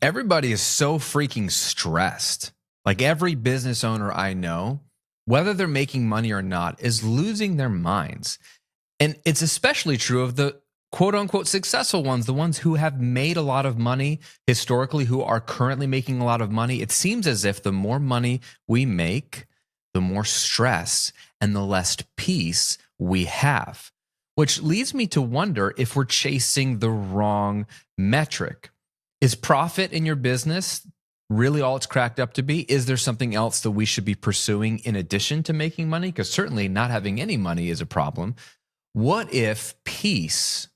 Everybody is so freaking stressed. Like every business owner I know, whether they're making money or not, is losing their minds. And it's especially true of the quote unquote successful ones, the ones who have made a lot of money historically, who are currently making a lot of money. It seems as if the more money we make, the more stress and the less peace we have, which leads me to wonder if we're chasing the wrong metric. Is profit in your business really all it's cracked up to be? Is there something else that we should be pursuing in addition to making money? Because certainly not having any money is a problem. What if peace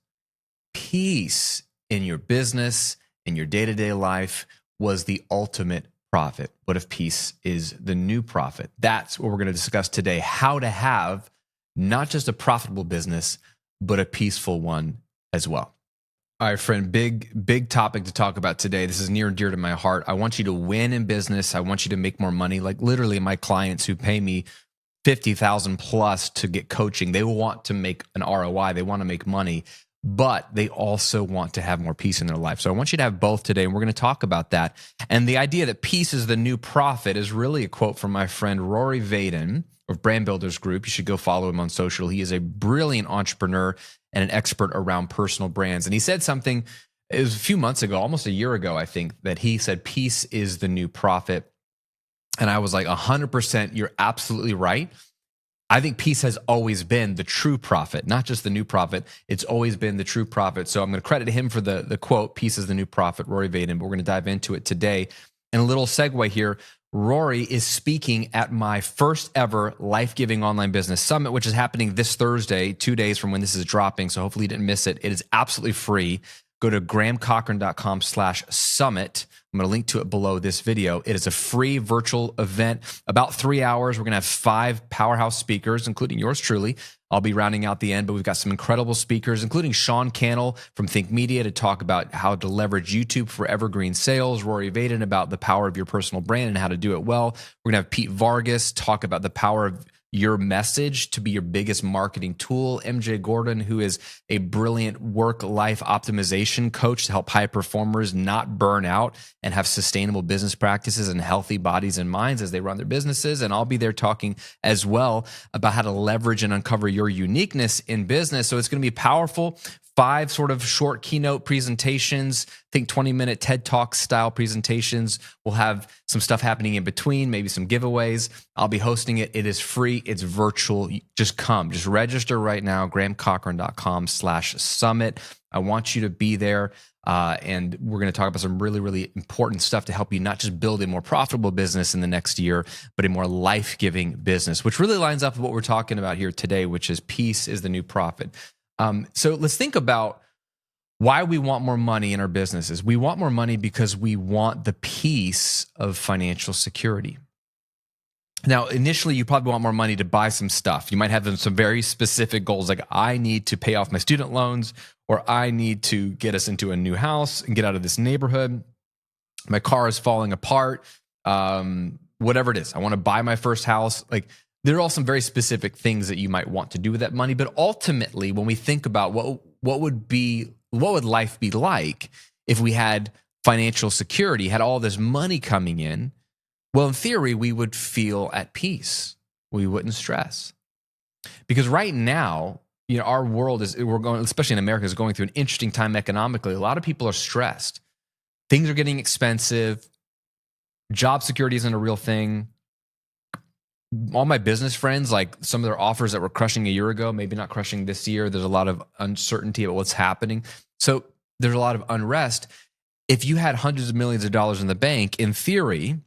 in your business, in your day-to-day life was the ultimate profit? What if peace is the new profit? That's what we're going to discuss today. How to have not just a profitable business, but a peaceful one as well. All right, friend, big topic to talk about today. This is near and dear to my heart. I want you to win in business. I want you to make more money. Like literally my clients who pay me 50,000 plus to get coaching, they want to make an ROI. They want to make money, but they also want to have more peace in their life. So I want you to have both today, and we're going to talk about that. And the idea that peace is the new profit is really a quote from my friend Rory Vaden of Brand Builders Group. You should go follow him on social. He is a brilliant entrepreneur and an expert around personal brands. And he said something, it was a few months ago, almost a year ago, I think, that he said, peace is the new profit. And I was like, 100%, you're absolutely right. I think peace has always been the true profit, not just the new profit. It's always been the true profit. So I'm going to credit him for the quote, peace is the new profit, Rory Vaden, but we're going to dive into it today. And a little segue here, Rory is speaking at my first ever Life-Giving Online Business Summit, which is happening this Thursday, 2 days from when this is dropping. So hopefully you didn't miss it. It is absolutely free. Go to grahamcochran.com/summit. I'm going to link to it below this video. It is a free virtual event, about 3 hours. We're going to have 5 powerhouse speakers, including yours truly. I'll be rounding out the end, but we've got some incredible speakers, including Sean Cannell from Think Media to talk about how to leverage YouTube for evergreen sales, Rory Vaden about the power of your personal brand and how to do it well. We're going to have Pete Vargas talk about the power of your message to be your biggest marketing tool. MJ Gordon, who is a brilliant work-life optimization coach to help high performers not burn out and have sustainable business practices and healthy bodies and minds as they run their businesses. And I'll be there talking as well about how to leverage and uncover your uniqueness in business. So it's going to be powerful. 5 sort of short keynote presentations, I think 20-minute TED Talk style presentations. We'll have some stuff happening in between, maybe some giveaways. I'll be hosting it. It is free. It's virtual. Just come. Just register right now, grahamcochran.com/summit. I want you to be there. And we're going to talk about some really, really important stuff to help you not just build a more profitable business in the next year, but a more life-giving business, which really lines up with what we're talking about here today, which is peace is the new profit. So let's think about why we want more money in our businesses. We want more money because we want the peace of financial security. Now, initially, you probably want more money to buy some stuff. You might have some very specific goals, like I need to pay off my student loans, or I need to get us into a new house and get out of this neighborhood. My car is falling apart. Whatever it is, I want to buy my first house. Like, there are all some very specific things that you might want to do with that money. But ultimately, when we think about what would life be like if we had financial security, had all this money coming in, well, in theory, we would feel at peace. We wouldn't stress. Because right now, our world especially in America, is going through an interesting time economically. A lot of people are stressed. Things are getting expensive. Job security isn't a real thing. All my business friends, like some of their offers that were crushing a year ago, maybe not crushing this year. There's a lot of uncertainty about what's happening. So there's a lot of unrest. If you had hundreds of millions of dollars in the bank, in theory,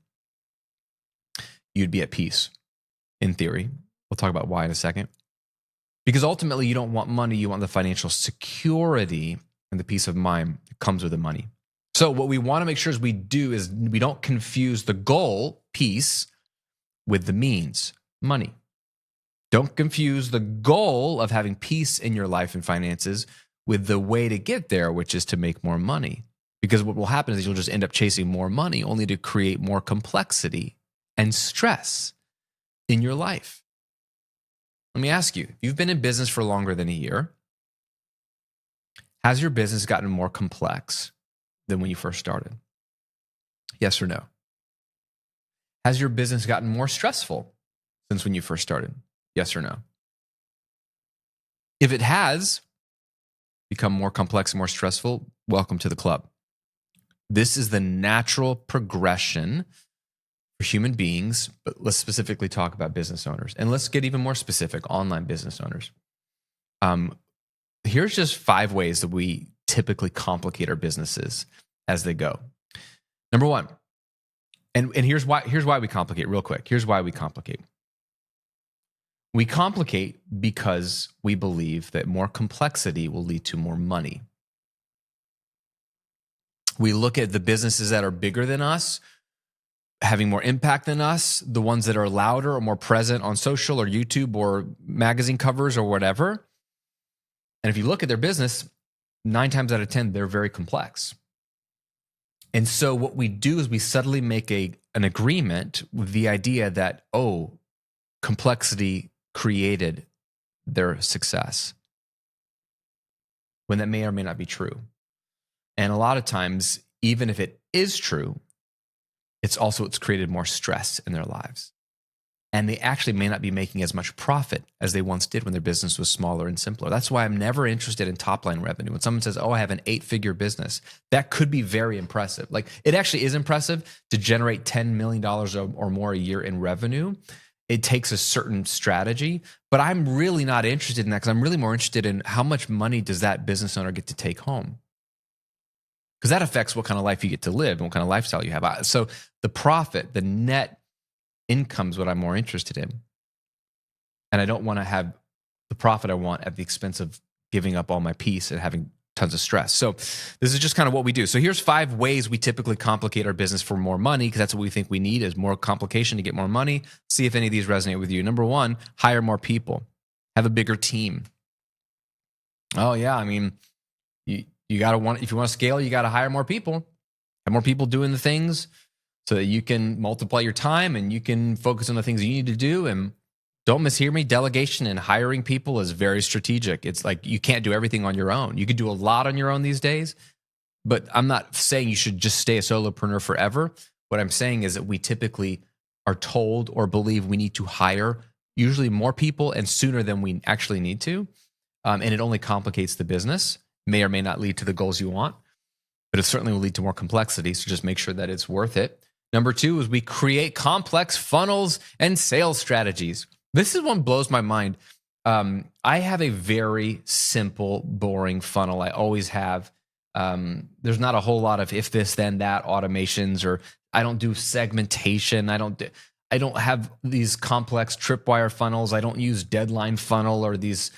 you'd be at peace. In theory. We'll talk about why in a second. Because ultimately, you don't want money. You want the financial security and the peace of mind that comes with the money. So what we want to make sure is we don't confuse the goal, peace, with the means, money. Don't confuse the goal of having peace in your life and finances with the way to get there, which is to make more money. Because what will happen is you'll just end up chasing more money only to create more complexity and stress in your life. Let me ask you, if you've been in business for longer than a year, has your business gotten more complex than when you first started? Yes or no? Has your business gotten more stressful since when you first started? Yes or no? If it has become more complex and more stressful, welcome to the club. This is the natural progression for human beings, but let's specifically talk about business owners. And let's get even more specific, online business owners. Here's just 5 ways that we typically complicate our businesses as they go. Number 1, and here's why we complicate real quick. Here's why we complicate. We complicate because we believe that more complexity will lead to more money. We look at the businesses that are bigger than us, having more impact than us, the ones that are louder or more present on social or YouTube or magazine covers or whatever. And if you look at their business, 9 times out of 10, they're very complex. And so what we do is we subtly make an agreement with the idea that, complexity created their success, when that may or may not be true. And a lot of times, even if it is true, it's created more stress in their lives. And they actually may not be making as much profit as they once did when their business was smaller and simpler. That's why I'm never interested in top line revenue. When someone says, I have an 8-figure business, that could be very impressive. Like, it actually is impressive to generate $10 million or more a year in revenue. It takes a certain strategy, but I'm really not interested in that, because I'm really more interested in how much money does that business owner get to take home? Because that affects what kind of life you get to live and what kind of lifestyle you have. So the profit, the net income is what I'm more interested in. And I don't want to have the profit I want at the expense of giving up all my peace and having tons of stress. So this is just kind of what we do. So here's 5 ways we typically complicate our business for more money, because that's what we think we need, is more complication to get more money. See if any of these resonate with you. Number 1, hire more people. Have a bigger team. Oh yeah, I mean, you got to if you want to scale, you got to hire more people. Have more people doing the things so that you can multiply your time and you can focus on the things you need to do. And don't mishear me, delegation and hiring people is very strategic. It's like you can't do everything on your own. You could do a lot on your own these days, but I'm not saying you should just stay a solopreneur forever. What I'm saying is that we typically are told or believe we need to hire usually more people and sooner than we actually need to. And it only complicates the business. May or may not lead to the goals you want, but it certainly will lead to more complexity. So just make sure that it's worth it. Number 2 is we create complex funnels and sales strategies. This is one blows my mind. I have a very simple, boring funnel. I always have. There's not a whole lot of if this, then that automations, or I don't do segmentation. I don't have these complex tripwire funnels. I don't use deadline funnel or these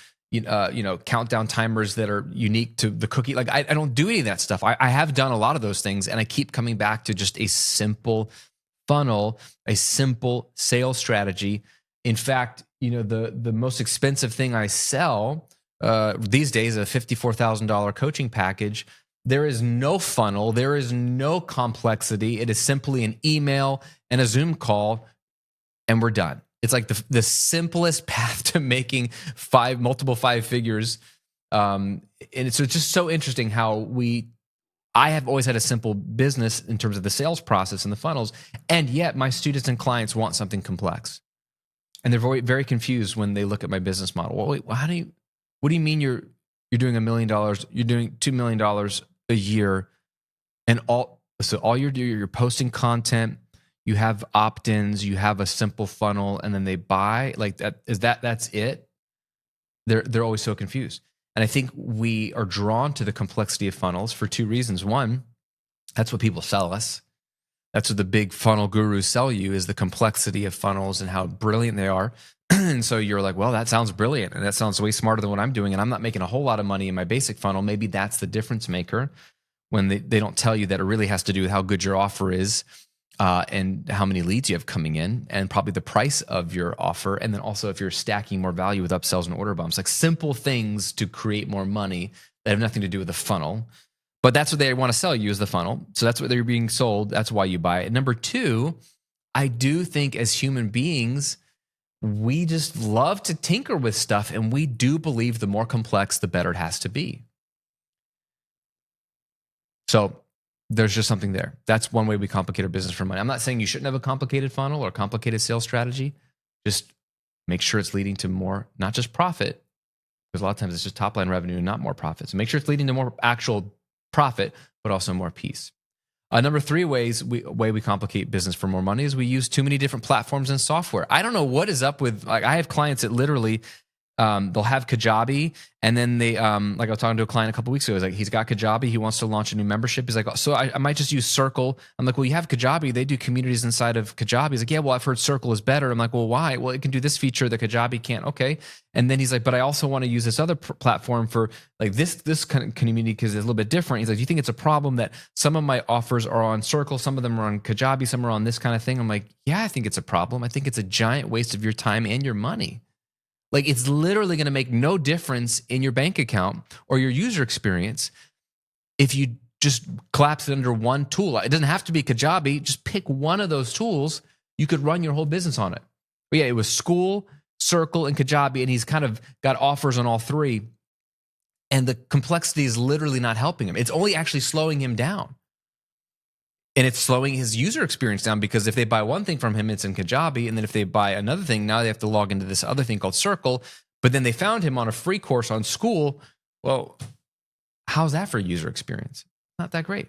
countdown timers that are unique to the cookie. Like I don't do any of that stuff. I have done a lot of those things, and I keep coming back to just a simple funnel, a simple sales strategy. In fact, the most expensive thing I sell these days, a $54,000 coaching package. There is no funnel. There is no complexity. It is simply an email and a Zoom call, and we're done. It's like the simplest path to making multiple 5 figures. And it's just so interesting how I have always had a simple business in terms of the sales process and the funnels, and yet my students and clients want something complex. And they're very, very confused when they look at my business model. Well, wait, what do you mean you're doing $1 million? You're doing $2 million a year, and all you're doing, you're posting content. You have opt-ins, you have a simple funnel, and then they buy like that. That's it? They're always so confused. And I think we are drawn to the complexity of funnels for 2 reasons. 1, that's what people sell us. That's what the big funnel gurus sell you, is the complexity of funnels and how brilliant they are. And so you're like, well, that sounds brilliant, and that sounds way smarter than what I'm doing, and I'm not making a whole lot of money in my basic funnel. Maybe that's the difference maker, when they don't tell you that it really has to do with how good your offer is, and how many leads you have coming in, and probably the price of your offer. And then also if you're stacking more value with upsells and order bumps, like simple things to create more money that have nothing to do with the funnel. But that's what they want to sell you, is the funnel. So that's what they're being sold. That's why you buy it. And number 2, I do think as human beings, we just love to tinker with stuff. And we do believe the more complex, the better it has to be. So there's just something there. That's one way we complicate our business for money. I'm not saying you shouldn't have a complicated funnel or a complicated sales strategy. Just make sure it's leading to more, not just profit, because a lot of times it's just top line revenue and not more profit. So make sure it's leading to more actual profit, but also more peace. Number three way we complicate business for more money is we use too many different platforms and software. I don't know what is up with, like, I have clients that literally, they'll have Kajabi, and then they, like I was talking to a client a couple weeks ago. He's like, he's got Kajabi. He wants to launch a new membership. He's like, oh, so I might just use Circle. I'm like, well, you have Kajabi. They do communities inside of Kajabi. He's like, yeah, well, I've heard Circle is better. I'm like, well, why? Well, it can do this feature that Kajabi can't. Okay. And then he's like, but I also want to use this other platform for like this kind of community because it's a little bit different. He's like, do you think it's a problem that some of my offers are on Circle, some of them are on Kajabi, some are on this kind of thing? I'm like, yeah, I think it's a problem. I think it's a giant waste of your time and your money. Like, it's literally going to make no difference in your bank account or your user experience if you just collapse it under one tool. It doesn't have to be Kajabi. Just pick one of those tools. You could run your whole business on it. But yeah, it was School, Circle, and Kajabi, and he's kind of got offers on all three. And the complexity is literally not helping him. It's only actually slowing him down. And it's slowing his user experience down because if they buy one thing from him, it's in Kajabi. And then if they buy another thing, now they have to log into this other thing called Circle. But then they found him on a free course on School. Well, how's that for user experience? Not that great.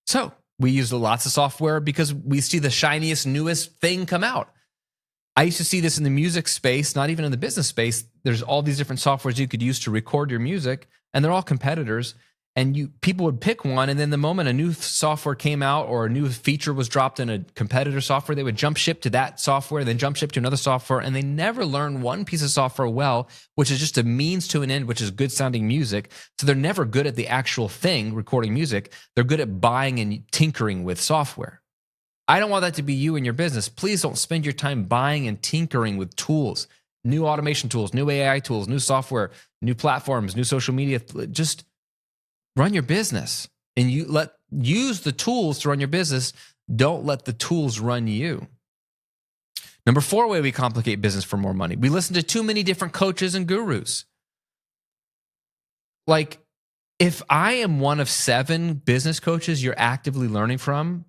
So we use lots of software because we see the shiniest, newest thing come out. I used to see this in the music space, not even in the business space. There's all these different softwares you could use to record your music, and they're all competitors. And people would pick one, and then the moment a new software came out or a new feature was dropped in a competitor software, they would jump ship to that software, then jump ship to another software, and they never learn one piece of software well, which is just a means to an end, which is good sounding music. So they're never good at the actual thing, recording music. They're good at buying and tinkering with software. I don't want that to be you in your business. Please don't spend your time buying and tinkering with tools, new automation tools, new AI tools, new software, new platforms, new social media. Just run your business, and use the tools to run your business. Don't let the tools run you. Number four way we complicate business for more money. We listen to too many different coaches and gurus. Like, if I am one of 7 business coaches you're actively learning from,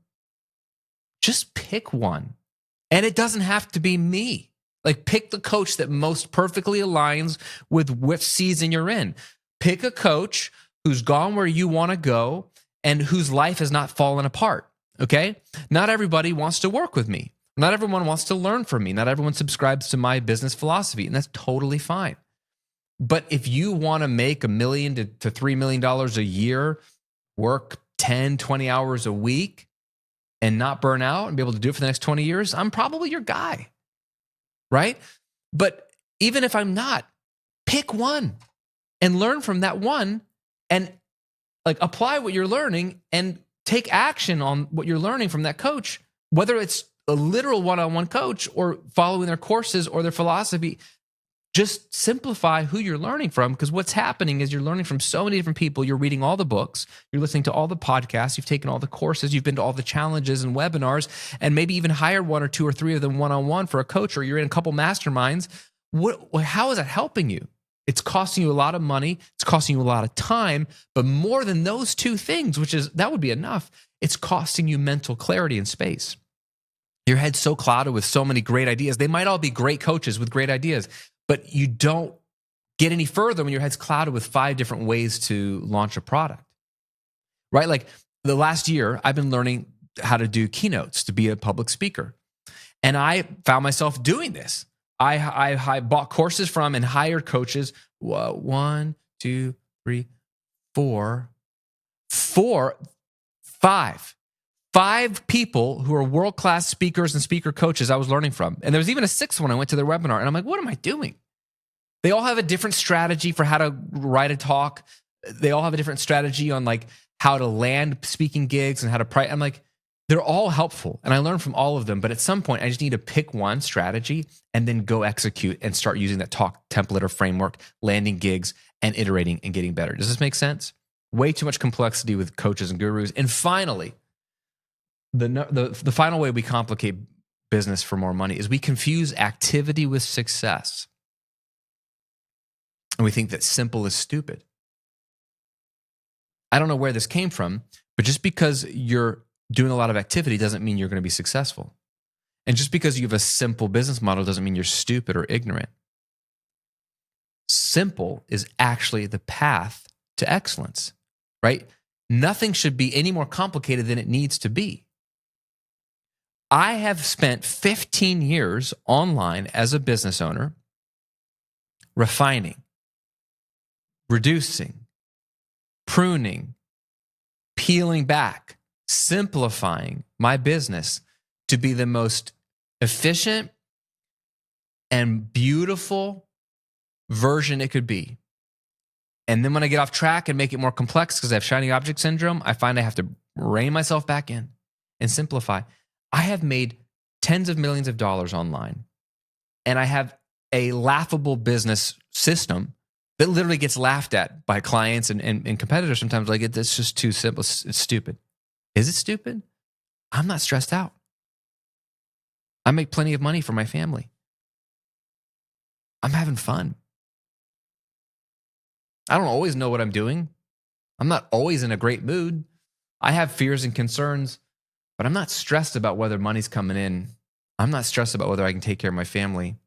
just pick one. And it doesn't have to be me. Like, pick the coach that most perfectly aligns with which season you're in. Pick a coach who's gone where you want to go and whose life has not fallen apart, okay? Not everybody wants to work with me. Not everyone wants to learn from me. Not everyone subscribes to my business philosophy, and that's totally fine. But if you want to make $1 million to $3 million a year, work 10, 20 hours a week, and not burn out and be able to do it for the next 20 years, I'm probably your guy, right? But even if I'm not, pick one and learn from that one, and like apply what you're learning and take action on what you're learning from that coach, whether it's a literal one-on-one coach or following their courses or their philosophy. Just simplify who you're learning from, because what's happening is you're learning from so many different people. You're reading all the books, you're listening to all the podcasts, you've taken all the courses, you've been to all the challenges and webinars, and maybe even hired 1 or 2 or 3 of them one-on-one for a coach, or you're in a couple masterminds. How is that helping you? It's costing you a lot of money. It's costing you a lot of time. But more than those 2 things, that would be enough, it's costing you mental clarity and space. Your head's so clouded with so many great ideas. They might all be great coaches with great ideas, but you don't get any further when your head's clouded with 5 different ways to launch a product, right? Like, the last year, I've been learning how to do keynotes, to be a public speaker. And I found myself doing this. I bought courses from and hired coaches. 1, 2, 3, 4, 5 people who are world-class speakers and speaker coaches I was learning from. And there was even a 6th one. I went to their webinar, and I'm like, what am I doing? They all have a different strategy for how to write a talk. They all have a different strategy on like how to land speaking gigs and how to price. I'm like, they're all helpful, and I learned from all of them. But at some point, I just need to pick one strategy and then go execute and start using that talk template or framework, landing gigs and iterating and getting better. Does this make sense? Way too much complexity with coaches and gurus. And finally, the final way we complicate business for more money is we confuse activity with success. And we think that simple is stupid. I don't know where this came from, But just because you're doing a lot of activity doesn't mean you're going to be successful. And just because you have a simple business model doesn't mean you're stupid or ignorant. Simple is actually the path to excellence, right? Nothing should be any more complicated than it needs to be. I have spent 15 years online as a business owner, refining, reducing, pruning, peeling back, simplifying my business to be the most efficient and beautiful version it could be. And then when I get off track and make it more complex because I have shiny object syndrome, I find I have to rein myself back in and simplify. I have made tens of millions of dollars online, and I have a laughable business system that literally gets laughed at by clients and competitors sometimes. Like, it's just too simple. It's stupid. Is it stupid? I'm not stressed out. I make plenty of money for my family. I'm having fun. I don't always know what I'm doing. I'm not always in a great mood. I have fears and concerns, but I'm not stressed about whether money's coming in. I'm not stressed about whether I can take care of my family.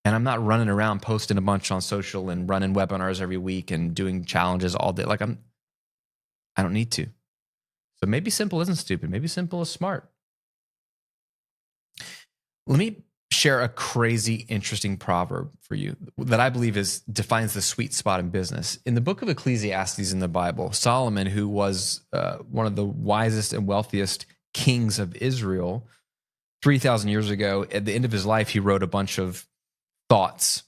And I'm not running around posting a bunch on social and running webinars every week and doing challenges all day. Like, I don't need to. So maybe simple isn't stupid. Maybe simple is smart. Let me share a crazy, interesting proverb for you that I believe defines the sweet spot in business. In the book of Ecclesiastes in the Bible, Solomon, who was one of the wisest and wealthiest kings of Israel 3,000 years ago, at the end of his life, he wrote a bunch of thoughts.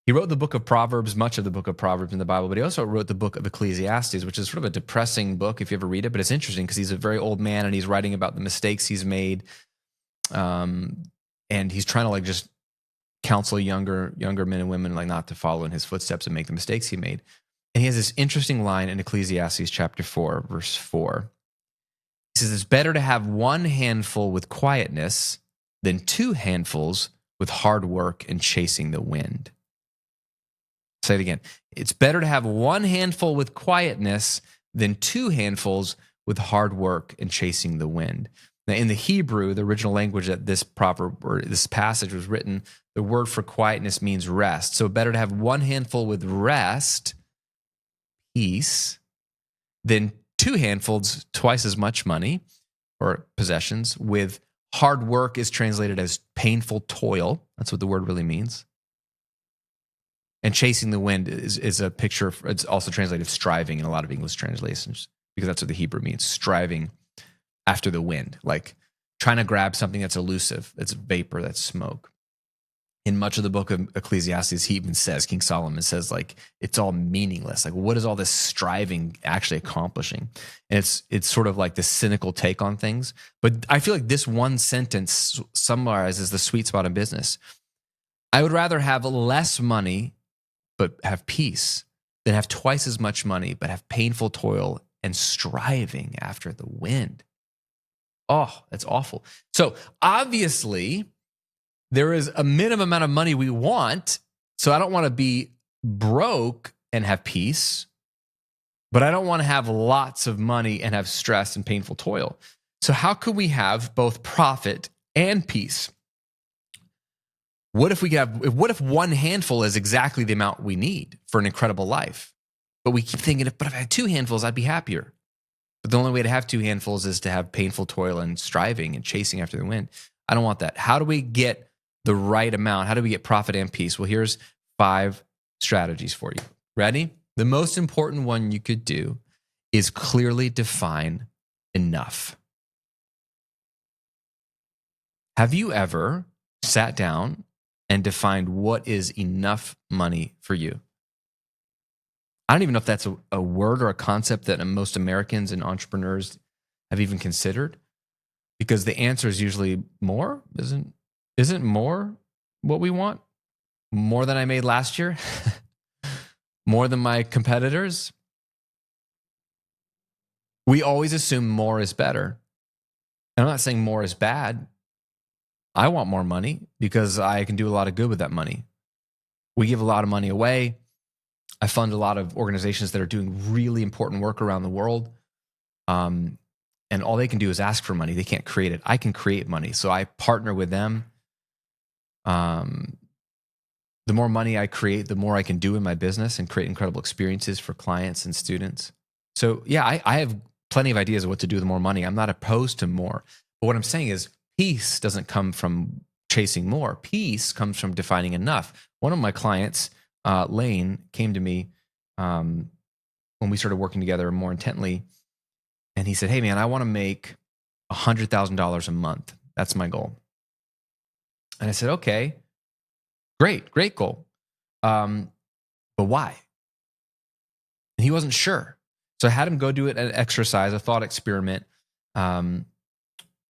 He wrote the book of Proverbs, much of the book of Proverbs in the Bible, but he also wrote the book of Ecclesiastes, which is sort of a depressing book if you ever read it, but it's interesting because he's a very old man and he's writing about the mistakes he's made. And he's trying to like just counsel younger men and women like not to follow in his footsteps and make the mistakes he made. And he has this interesting line in Ecclesiastes chapter 4, verse 4. He says, it's better to have one handful with quietness than two handfuls with hard work and chasing the wind. Say it again. It's better to have one handful with quietness than two handfuls with hard work and chasing the wind. Now, in the Hebrew, the original language that this proverb or this passage was written, the word for quietness means rest. So better to have one handful with rest, peace, than two handfuls, twice as much money or possessions, with hard work is translated as painful toil. That's what the word really means. And chasing the wind is a picture, it's also translated striving in a lot of English translations, because that's what the Hebrew means, striving after the wind, like trying to grab something that's elusive, that's vapor, that's smoke. In much of the book of Ecclesiastes, he even says, King Solomon says, like, it's all meaningless. Like, what is all this striving actually accomplishing? And it's sort of like the cynical take on things. But I feel like this one sentence summarizes the sweet spot in business. I would rather have less money, but have peace, than have twice as much money, but have painful toil and striving after the wind. Oh, that's awful. So obviously, there is a minimum amount of money we want. So I don't want to be broke and have peace, but I don't want to have lots of money and have stress and painful toil. So how could we have both profit and peace? What if one handful is exactly the amount we need for an incredible life? But we keep thinking, but if I had two handfuls, I'd be happier. But the only way to have two handfuls is to have painful toil and striving and chasing after the wind. I don't want that. How do we get the right amount? How do we get profit and peace? Well, here's 5 strategies for you. Ready? The most important one you could do is clearly define enough. Have you ever sat down and defined what is enough money for you? I don't even know if that's a word or a concept that most Americans and entrepreneurs have even considered, because the answer is usually more. Isn't more what we want? More than I made last year? More than my competitors? We always assume more is better. And I'm not saying more is bad. I want more money because I can do a lot of good with that money. We give a lot of money away. I fund a lot of organizations that are doing really important work around the world. and all they can do is ask for money. They can't create it. I can create money. So I partner with them. The more money I create, the more I can do in my business and create incredible experiences for clients and students. So yeah, I have plenty of ideas of what to do with more money. I'm not opposed to more. But what I'm saying is peace doesn't come from chasing more. Peace comes from defining enough. One of my clients, Lane, came to me when we started working together more intently. And he said, hey man, I want to make $100,000 a month. That's my goal. And I said, okay, great goal. But why? And he wasn't sure. So I had him go do an exercise, a thought experiment that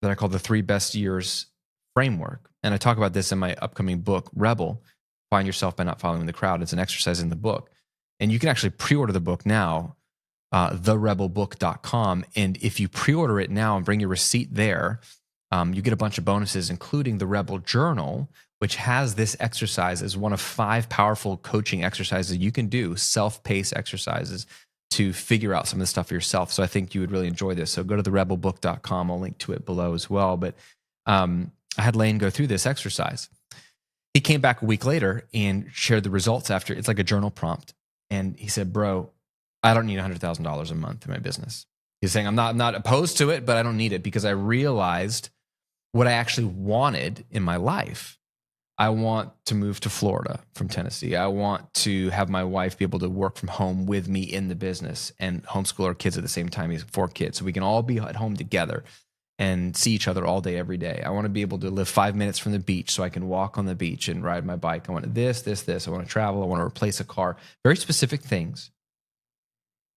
I call the 3 best years framework. And I talk about this in my upcoming book, Rebel, Find Yourself by Not Following the Crowd. It's an exercise in the book. And you can actually pre-order the book now, therebelbook.com. And if you pre-order it now and bring your receipt there, you get a bunch of bonuses, including the Rebel Journal, which has this exercise as one of 5 powerful coaching exercises you can do, self-paced exercises to figure out some of the stuff for yourself. So I think you would really enjoy this. So go to therebelbook.com. I'll link to it below as well. But I had Lane go through this exercise. He came back a week later and shared the results after. It's like a journal prompt. And he said, bro, I don't need $100,000 a month in my business. He's saying, I'm not opposed to it, but I don't need it because I realized what I actually wanted in my life. I want to move to Florida from Tennessee. I want to have my wife be able to work from home with me in the business and homeschool our kids at the same time. He's 4 kids. So we can all be at home together and see each other all day, every day. I want to be able to live 5 minutes from the beach so I can walk on the beach and ride my bike. I want this. I want to travel. I want to replace a car. Very specific things.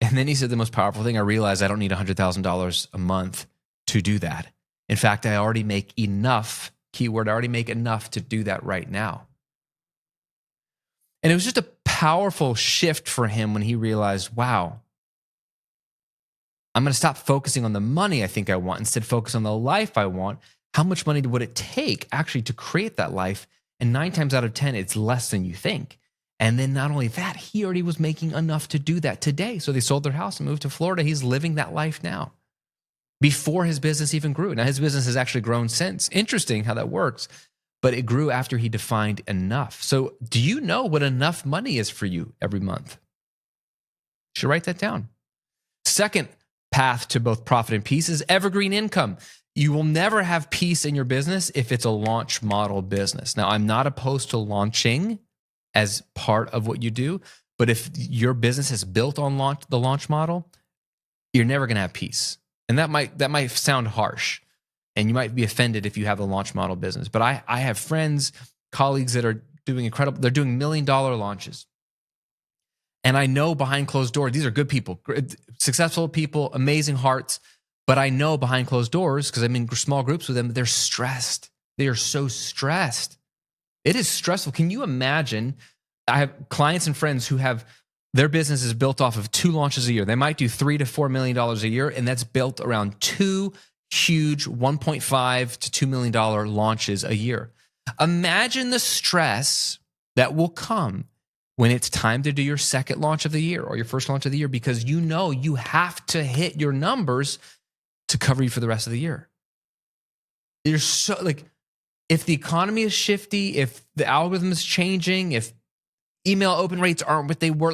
And then he said the most powerful thing, I realized I don't need $100,000 a month to do that. In fact, I already make enough, keyword, I already make enough to do that right now. And it was just a powerful shift for him when he realized, wow, I'm going to stop focusing on the money I think I want, instead focus on the life I want. How much money would it take actually to create that life? And 9 times out of 10, it's less than you think. And then not only that, he already was making enough to do that today. So they sold their house and moved to Florida. He's living that life now before his business even grew. Now his business has actually grown since. Interesting how that works, but it grew after he defined enough. So do you know what enough money is for you every month? You should write that down. Second path to both profit and peace is evergreen income. You will never have peace in your business if it's a launch model business. Now, I'm not opposed to launching as part of what you do, but if your business is built on the launch model, you're never going to have peace. And that might sound harsh, and you might be offended if you have a launch model business. But I have friends, colleagues that are doing incredible. They're doing $1 million launches. And I know behind closed doors, these are good people, successful people, amazing hearts. But I know behind closed doors, because I'm in small groups with them, they're stressed. They are so stressed. It is stressful. Can you imagine? I have clients and friends who have their business is built off of 2 launches a year. They might do $3 to $4 million a year, and that's built around 2 huge $1.5 to $2 million launches a year. Imagine the stress that will come when it's time to do your second launch of the year or your first launch of the year, because you know you have to hit your numbers to cover you for the rest of the year. You're so if the economy is shifty, if the algorithm is changing, if email open rates aren't what they were,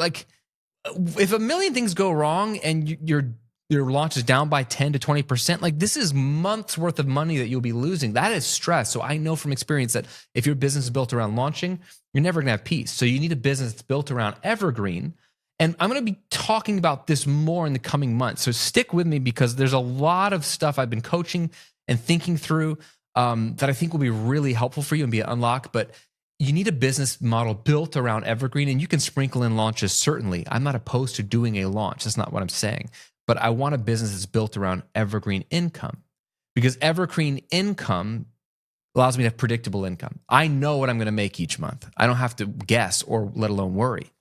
if a million things go wrong and your launch is down by 10 to 20%, this is months worth of money that you'll be losing. That is stress. So I know from experience that if your business is built around launching, you're never going to have peace. So you need a business that's built around evergreen. And I'm going to be talking about this more in the coming months. So stick with me, because there's a lot of stuff I've been coaching and thinking through that I think will be really helpful for you and be an unlock. But you need a business model built around evergreen, and you can sprinkle in launches, certainly. I'm not opposed to doing a launch. That's not what I'm saying. But I want a business that's built around evergreen income, because evergreen income allows me to have predictable income. I know what I'm going to make each month. I don't have to guess or let alone worry.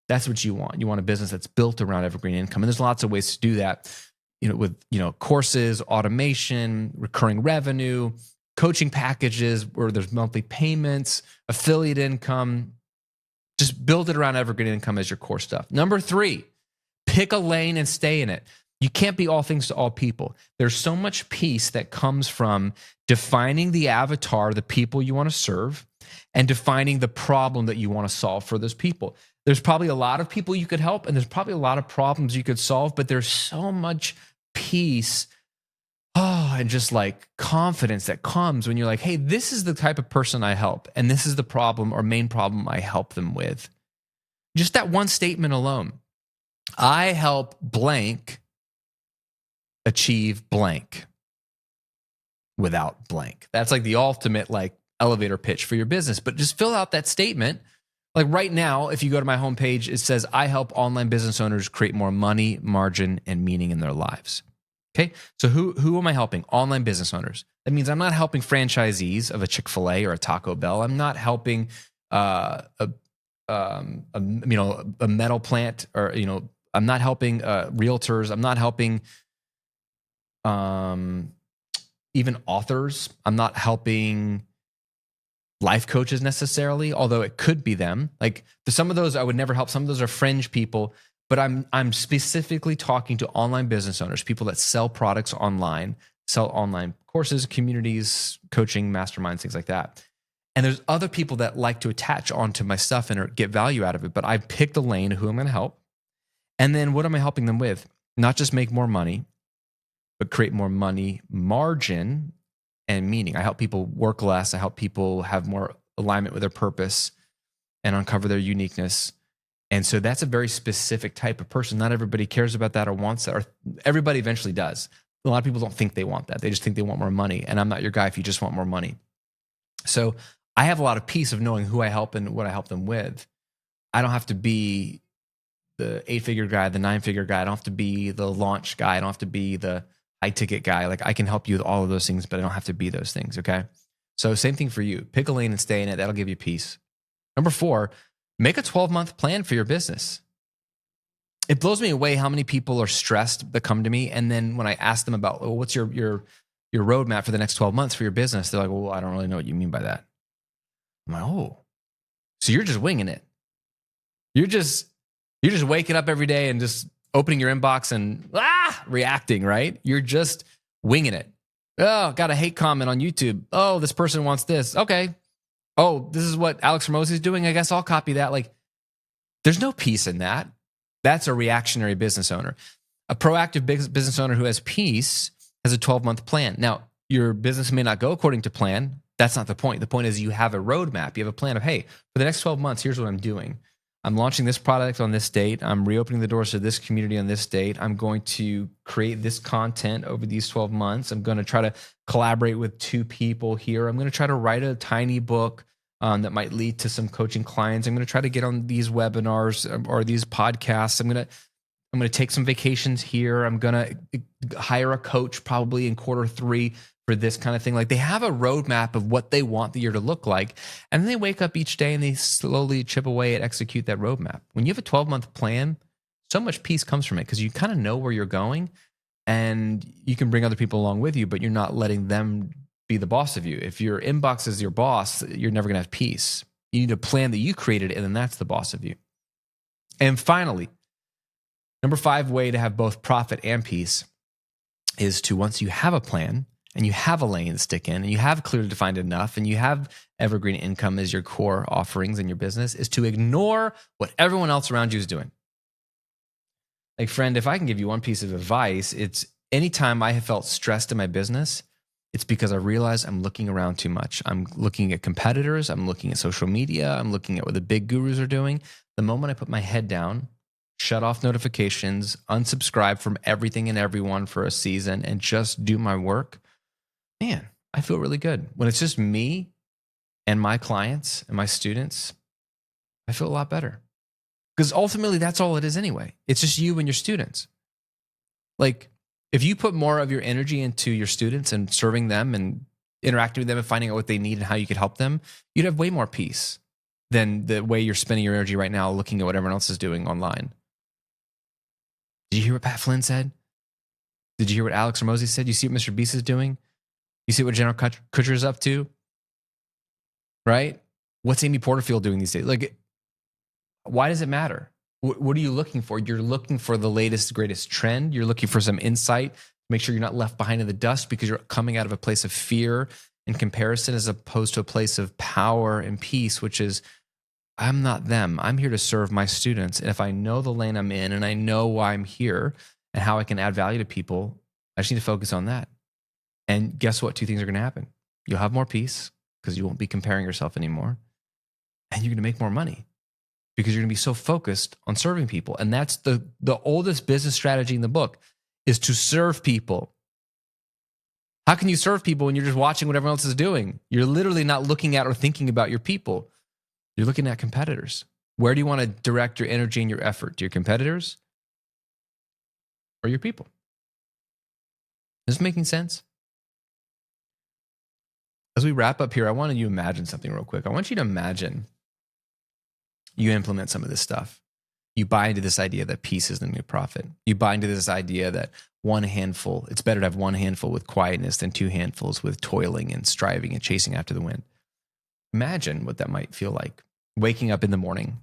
That's what you want. You want a business that's built around evergreen income. And there's lots of ways to do that, with courses, automation, recurring revenue, coaching packages where there's monthly payments, affiliate income. Just build it around evergreen income as your core stuff. Number 3, pick a lane and stay in it. You can't be all things to all people. There's so much peace that comes from defining the avatar, the people you want to serve, and defining the problem that you want to solve for those people. There's probably a lot of people you could help, and there's probably a lot of problems you could solve, but there's so much peace, and just like confidence that comes when you're like, hey, this is the type of person I help, and this is the problem or main problem I help them with. Just that one statement alone. I help blank achieve blank without blank. That's like the ultimate like elevator pitch for your business. But just fill out that statement. Like right now, if you go to my homepage, it says, I help online business owners create more money, margin, and meaning in their lives. Okay, so who am I helping? Online business owners. That means I'm not helping franchisees of a Chick-fil-A or a Taco Bell. I'm not helping a metal plant, or I'm not helping realtors. I'm not helping even authors. I'm not helping life coaches necessarily, although it could be them. Like some of those I would never help. Some of those are fringe people. But I'm specifically talking to online business owners, people that sell products online, sell online courses, communities, coaching, masterminds, things like that. And there's other people that like to attach onto my stuff and get value out of it. But I picked a lane of who I'm going to help. And then what am I helping them with? Not just make more money, but create more money, margin, and meaning. I help people work less. I help people have more alignment with their purpose and uncover their uniqueness. And so that's a very specific type of person. Not everybody cares about that or wants that, or everybody eventually does. A lot of people don't think they want that. They just think they want more money. And I'm not your guy if you just want more money. So I have a lot of peace of knowing who I help and what I help them with. I don't have to be the 8-figure guy, the 9-figure guy. I don't have to be the launch guy. I don't have to be the high ticket guy. Like I can help you with all of those things, but I don't have to be those things. Okay. So same thing for you. Pick a lane and stay in it. That'll give you peace. Number 4, make a 12-month plan for your business. It blows me away how many people are stressed that come to me. And then when I ask them about, well, what's your roadmap for the next 12 months for your business? They're like, well, I don't really know what you mean by that. I'm like, oh, so you're just winging it. You're just waking up every day and just opening your inbox and reacting, right? You're just winging it. Oh, got a hate comment on YouTube. Oh, this person wants this. Okay. Oh, this is what Alex Hormozi is doing. I guess I'll copy that. Like, there's no peace in that. That's a reactionary business owner. A proactive business owner who has peace has a 12-month plan. Now, your business may not go according to plan. That's not the point. The point is you have a roadmap. You have a plan of, hey, for the next 12 months, here's what I'm doing. I'm launching this product on this date. I'm reopening the doors to this community on this date. I'm going to create this content over these 12 months. I'm going to try to collaborate with 2 people here. I'm going to try to write a tiny book that might lead to some coaching clients. I'm going to try to get on these webinars or these podcasts. I'm going to take some vacations here. I'm going to hire a coach probably in quarter 3 for this kind of thing. Like they have a roadmap of what they want the year to look like. And then they wake up each day and they slowly chip away and execute that roadmap. When you have a 12-month plan, so much peace comes from it because you kind of know where you're going and you can bring other people along with you, but you're not letting them be the boss of you. If your inbox is your boss, you're never going to have peace. You need a plan that you created, and then that's the boss of you. And finally, number 5 way to have both profit and peace is to, once you have a plan, and you have a lane to stick in, and you have clearly defined enough, and you have evergreen income as your core offerings in your business, is to ignore what everyone else around you is doing. Like, friend, if I can give you one piece of advice, it's anytime I have felt stressed in my business, it's because I realize I'm looking around too much. I'm looking at competitors. I'm looking at social media. I'm looking at what the big gurus are doing. The moment I put my head down, shut off notifications, unsubscribe from everything and everyone for a season, and just do my work, man, I feel really good. When it's just me and my clients and my students, I feel a lot better. Because ultimately, that's all it is anyway. It's just you and your students. Like, if you put more of your energy into your students and serving them and interacting with them and finding out what they need and how you could help them, you'd have way more peace than the way you're spending your energy right now looking at what everyone else is doing online. Did you hear what Pat Flynn said? Did you hear what Alex Hormozi said? You see what Mr. Beast is doing? You see what General Kutcher is up to? Right? What's Amy Porterfield doing these days? Like, why does it matter? What are you looking for? You're looking for the latest, greatest trend. You're looking for some insight. Make sure you're not left behind in the dust because you're coming out of a place of fear and comparison as opposed to a place of power and peace, which is, I'm not them. I'm here to serve my students. And if I know the lane I'm in and I know why I'm here and how I can add value to people, I just need to focus on that. And guess what? Two things are going to happen. You'll have more peace because you won't be comparing yourself anymore. And you're going to make more money because you're going to be so focused on serving people. And that's the oldest business strategy in the book, is to serve people. How can you serve people when you're just watching what everyone else is doing? You're literally not looking at or thinking about your people. You're looking at competitors. Where do you want to direct your energy and your effort? To your competitors or your people? Is this making sense? As we wrap up here, I want you to imagine something real quick. I want you to imagine you implement some of this stuff. You buy into this idea that peace is the new profit. You buy into this idea that one handful, it's better to have one handful with quietness than two handfuls with toiling and striving and chasing after the wind. Imagine what that might feel like. Waking up in the morning,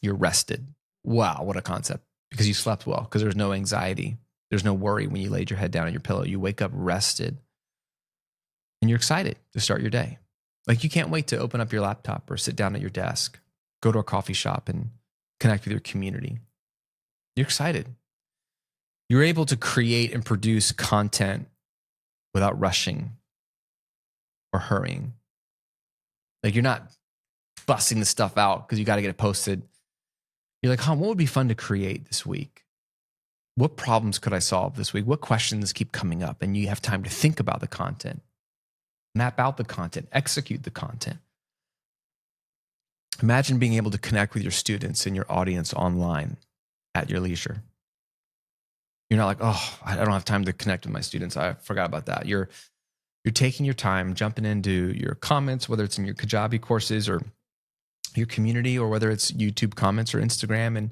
you're rested. Wow, what a concept. Because you slept well, because there's no anxiety. There's no worry when you laid your head down on your pillow. You wake up rested and you're excited to start your day. Like you can't wait to open up your laptop or sit down at your desk, go to a coffee shop and connect with your community. You're excited. You're able to create and produce content without rushing or hurrying. Like you're not busting the stuff out because you got to get it posted. You're like, what would be fun to create this week? What problems could I solve this week? What questions keep coming up? And you have time to think about the content, map out the content, execute the content. Imagine being able to connect with your students and your audience online at your leisure. You're not like, oh, I don't have time to connect with my students. I forgot about that. You're taking your time, jumping into your comments, whether it's in your Kajabi courses or your community, or whether it's YouTube comments or Instagram. And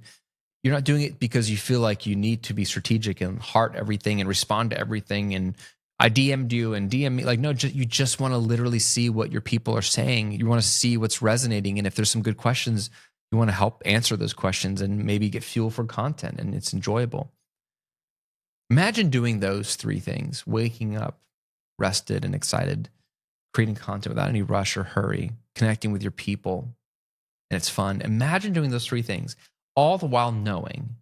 you're not doing it because you feel like you need to be strategic and heart everything and respond to everything. And I DM'd you and DM me. Like, no, you just want to literally see what your people are saying. You want to see what's resonating. And if there's some good questions, you want to help answer those questions and maybe get fuel for content, and it's enjoyable. Imagine doing those three things: waking up rested and excited, creating content without any rush or hurry, connecting with your people, and it's fun. Imagine doing those three things, all the while knowing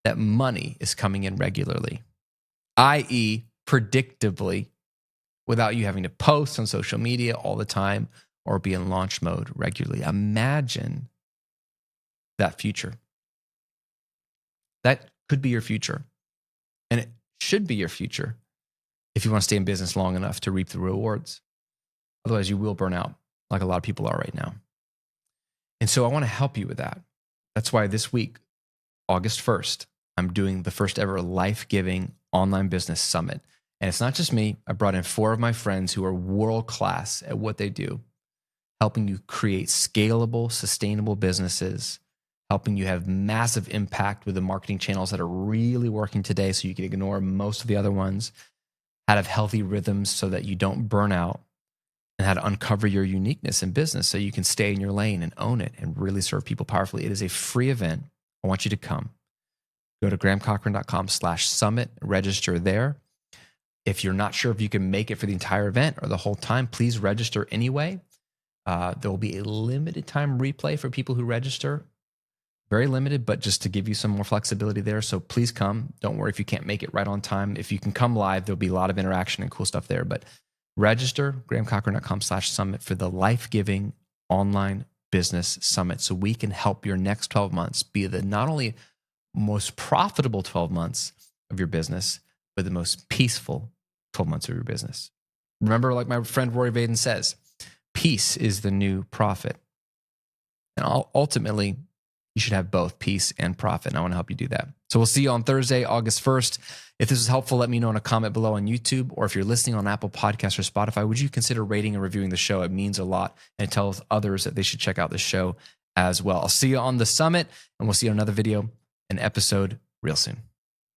that money is coming in regularly, i.e., predictably, without you having to post on social media all the time or be in launch mode regularly. Imagine that future. That could be your future. And it should be your future if you want to stay in business long enough to reap the rewards. Otherwise, you will burn out like a lot of people are right now. And so I want to help you with that. That's why this week, August 1st, I'm doing the first ever life-giving online business summit. And it's not just me. I brought in 4 of my friends who are world-class at what they do, helping you create scalable, sustainable businesses, helping you have massive impact with the marketing channels that are really working today so you can ignore most of the other ones, how to have healthy rhythms so that you don't burn out, and how to uncover your uniqueness in business so you can stay in your lane and own it and really serve people powerfully. It is a free event. I want you to come. Go to grahamcochran.com/summit, register there. If you're not sure if you can make it for the entire event or the whole time, please register anyway. There will be a limited time replay for people who register. Very limited, but just to give you some more flexibility there. So please come. Don't worry if you can't make it right on time. If you can come live, there'll be a lot of interaction and cool stuff there. But register, grahamcochran.com/summit for the life-giving online business summit so we can help your next 12 months be the not only most profitable 12 months of your business, but the most peaceful 12 months of your business. Remember, like my friend Rory Vaden says, peace is the new profit. And ultimately, you should have both peace and profit. And I want to help you do that. So we'll see you on Thursday, August 1st. If this was helpful, let me know in a comment below on YouTube, or if you're listening on Apple Podcasts or Spotify, would you consider rating and reviewing the show? It means a lot, and it tells others that they should check out the show as well. I'll see you on the summit, and we'll see you on another video and episode real soon.